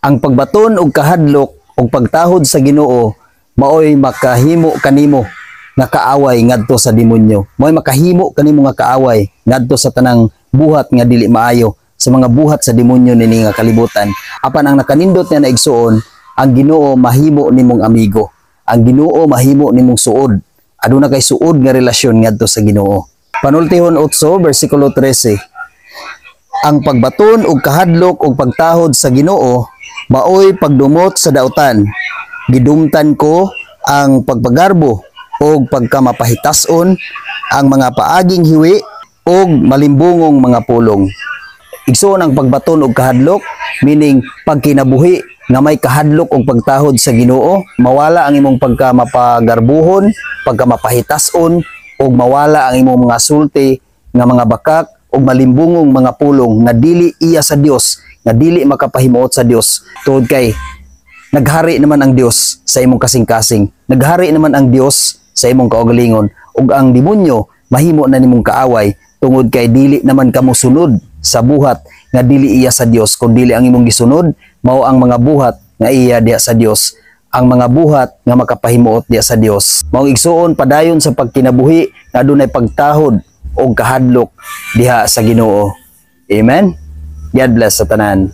Ang pagbaton og kahadlok og pagtahod sa Ginoo maoy makahimo kanimo nga kaaway ngadto sa demonyo. Maoy makahimo kanimo nga kaaway ngadto sa tanang buhat nga dili maayo, sa mga buhat sa demonyo nini nga kalibutan. Apan ang nakanindot nga naigsuon, ang Ginoo mahimo nimong amigo. Ang Ginoo mahimo nimong suod. Aduna kay suod nga relasyon ngadto sa Ginoo. Panultihon 8 bersikulo 13. Ang pagbaton og kahadlok og pagtahod sa Ginoo maoy pagdumot sa dautan. Gidumtan ko ang pagpagarbo og pagkamapahitason, ang mga paaging hiwi og malimbungong mga pulong. Igsoon ang pagbaton og kahadlok, meaning pagkinabuhi nga may kahadlok og pagtahod sa Ginoo, mawala ang imong pagkamapagarbuhon, pagkamapahitason og mawala ang imong mga sulti nga mga bakak og malimbungong mga pulong nga dili iya sa Dios, nga dili makapahimuot sa Dios. Tungod kay naghari naman ang Dios sa imong kasing-kasing. Naghari naman ang Dios sa imong kaugalingon, ug ang demonyo mahimo na nimong kaaway tungod kay dili naman kamo sunod sa buhat nga dili iya sa Dios, kun dili ang imong gisunod mao ang mga buhat nga iya diha sa Dios, ang mga buhat nga makapahimuot diha sa Dios. Mao igsuon padayon sa pagkinabuhi nga adunay pagtahod og kahadlok diha sa Ginoo. Amen. God bless sa tanan.